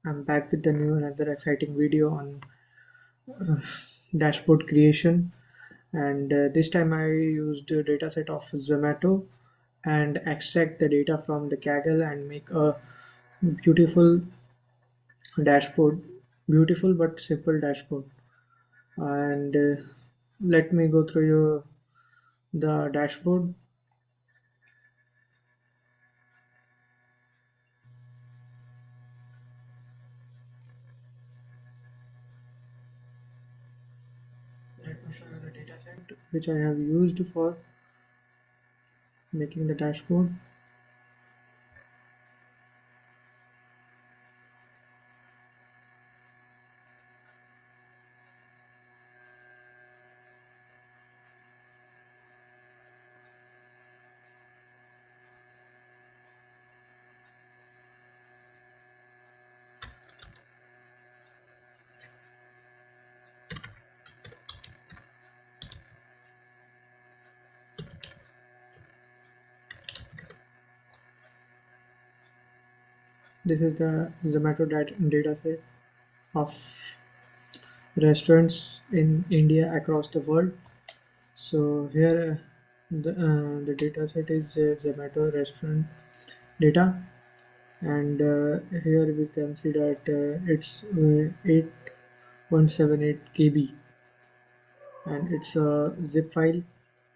I'm back with the new another exciting video on uh, dashboard creation, and this time I used a dataset of Zomato and extract the data from the Kaggle and make a beautiful dashboard, beautiful but simple dashboard. And let me go through the dashboard. Let me show you the dataset which I have used for making the dashboard. This is the Zomato dataset of restaurants in India across the world. So here the data set is Zomato restaurant data, and here we can see that it's 8178 KB and it's a zip file.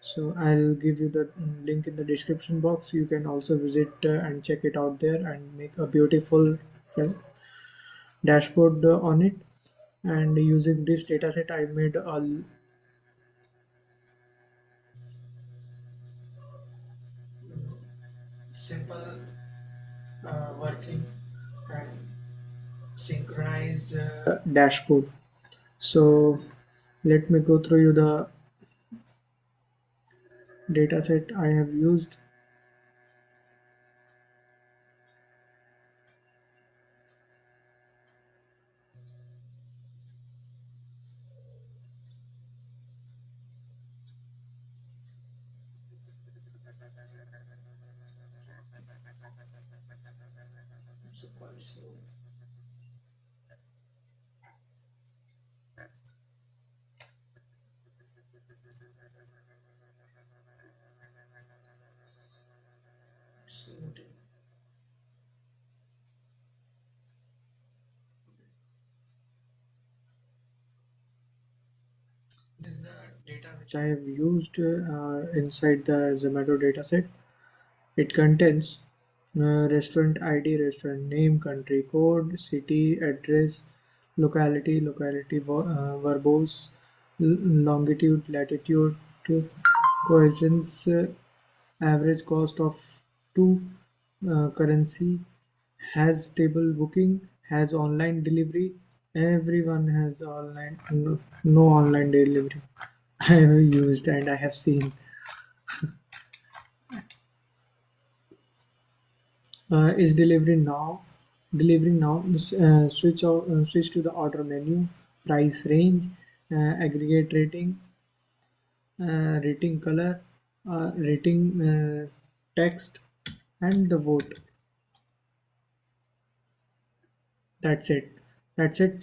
So I'll give you the link in the description box. You can also visit and check it out there and make a beautiful uh, dashboard on it. And using this dataset, I made a simple working and synchronized dashboard. So let me go through you the dataset I have used. This is the data which I have used inside the Zomato dataset. It contains restaurant ID, restaurant name, country code, city, address, locality, verbose, longitude, latitude, coefficients, average cost of two, currency, has table booking, has online delivery. Everyone has online, no online delivery. I have used and I have seen. Is delivering now. Switch to the order menu, price range, aggregate rating, rating color, rating text, and the vote. That's it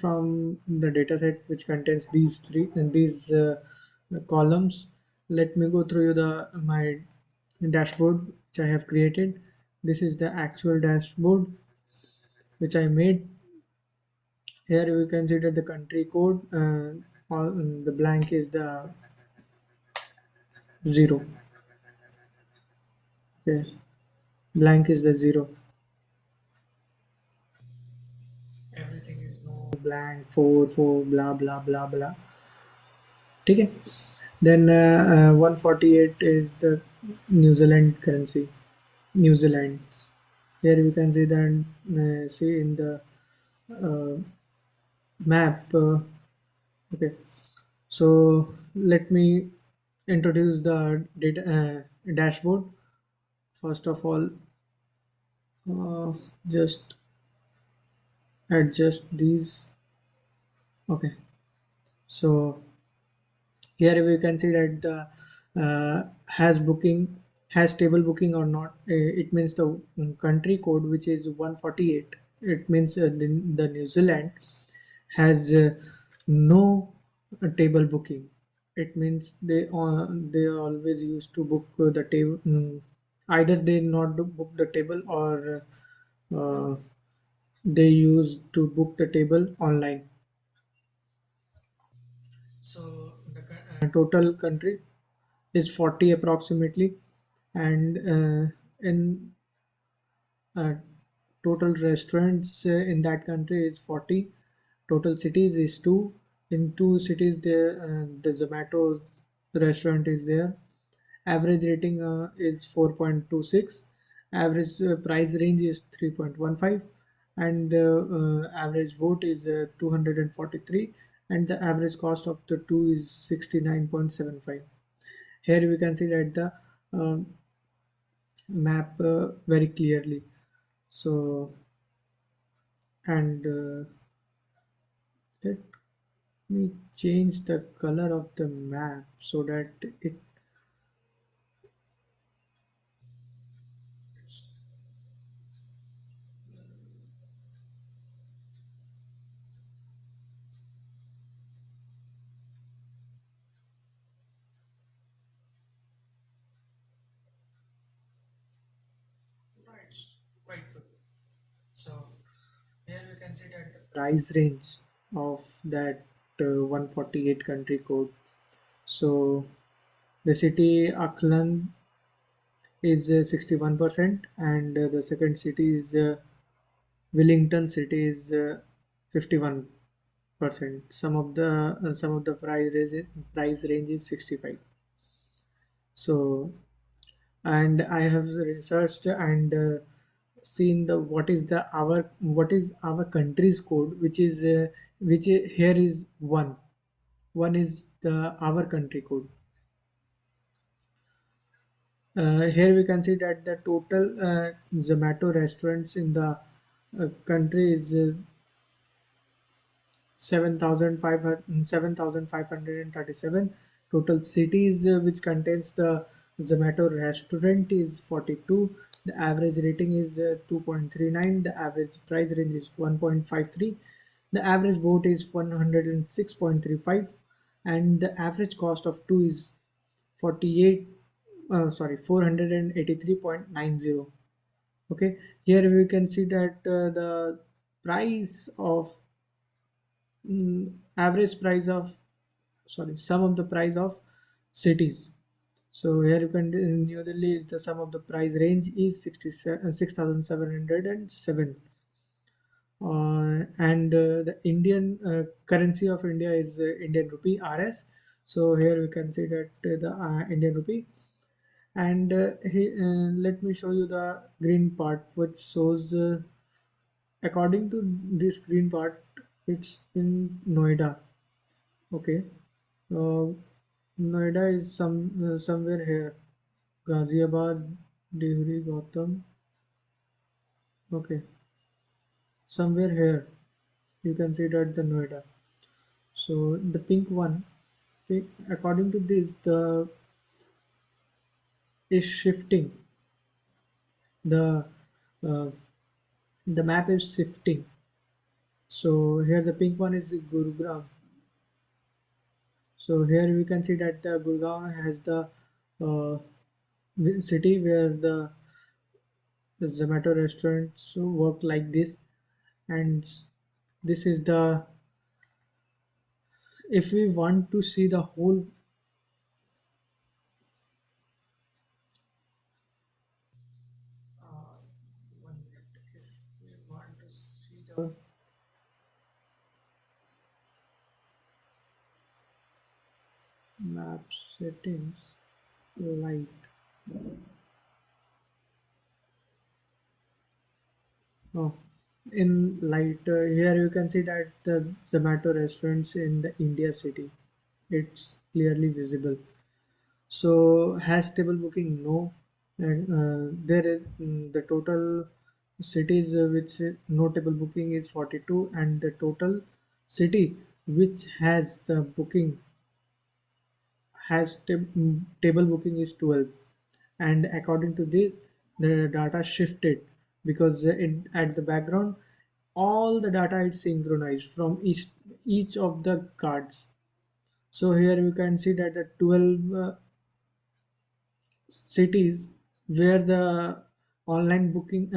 from the dataset which contains these columns. Let me go through the my dashboard which I have created. This is the actual dashboard which I made. Here you can see that the country code, all, the blank is the 0. Okay, blank is the 0. Everything is no blank 4 4 blah blah blah blah. Okay. Then 148 is the New Zealand currency. New Zealand. Here we can see that see in the uh, map. Okay. So let me introduce the data dashboard. First of all, just adjust these. Okay. So here we can see that the has table booking or not. It means the country code which is 148. It means the New Zealand has no table booking. It means they always used to book the table. Either they not do book the table or they used to book the table online. So the total country is 40 approximately, and in uh, total restaurants in that country is 40. Total cities is 2. In 2 cities there the Zomato restaurant is there. Average rating is 4.26. Average price range is 3.15, and average vote is 243, and the average cost of the two is 69.75. Here we can see that the map very clearly. So, and let me change the color of the map so that it it's quite good. So here we can see that the price range of that 148 country code. So the city Auckland is 61%, and the second city is Wellington city is 51%. Some of the price range is 65. So, and I have researched and seen the what is our country's code, here is one. One is the our country code. Here we can see that the total Zomato restaurants in the country is 7,537. Total cities which contains the Zomato restaurant is 42. The average rating is 2.39. The average price range is 1.53. The average vote is 106.35, and the average cost of two is 48 483.90. Okay, here we can see that the price of average price of sum of the price of cities. So here you can in New Delhi is the sum of the price range is 6,707, and the Indian currency of India is Indian rupee RS. So here we can see that the Indian rupee, and let me show you the green part which shows according to this green part it's in Noida. Okay. Uh, Noida is somewhere here. Ghaziabad, Deori, Gautam. Okay, somewhere here. You can see that the Noida. So the pink one, according to this, the is shifting. The uh, the map is shifting. So here the pink one is Gurugram. So here we can see that the Gurgaon has the uh, city where the Zomato restaurants work like this, and this is the if we want to see the whole 1 minute, if we want to see the map settings light. Oh, in light here you can see that the Zomato restaurants in the India city, it's clearly visible. So has table booking? No. And there is the total cities which no table booking is 42, and the total city which has the booking table booking is 12. And according to this, the data shifted because at the background all the data is synchronized from each of the cards. So here you can see that the 12 cities where the online booking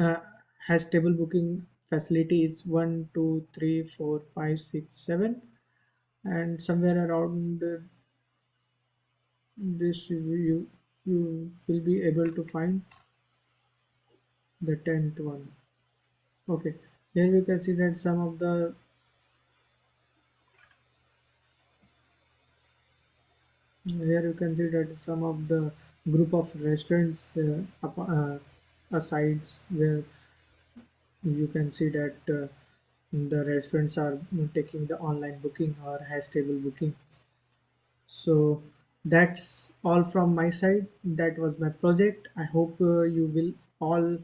has table booking facilities 1, 2, 3, 4, 5, 6, 7, and somewhere around this you will be able to find the 10th one. Okay, here you can see that some of the here you can see that some of the group of restaurants asides where you can see that the restaurants are taking the online booking or has table booking. So that's all from my side. That was my project. I hope you will all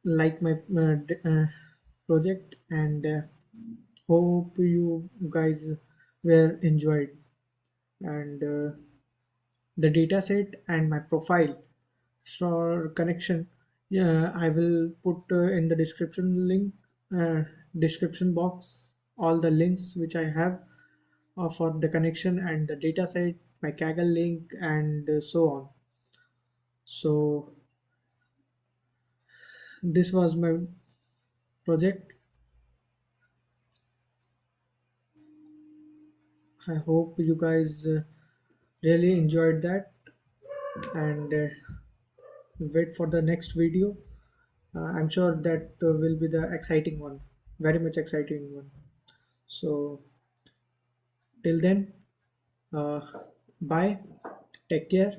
like my project, and hope you guys were enjoyed, and the dataset and my profile for connection. Yeah, I will put in the uh, description box all the links which I have for the connection and the dataset, my Kaggle link, and so on. So this was my project. I hope you guys really enjoyed that, and wait for the next video. I'm sure that will be the exciting one, very much exciting one. So till then, uh, bye, take care.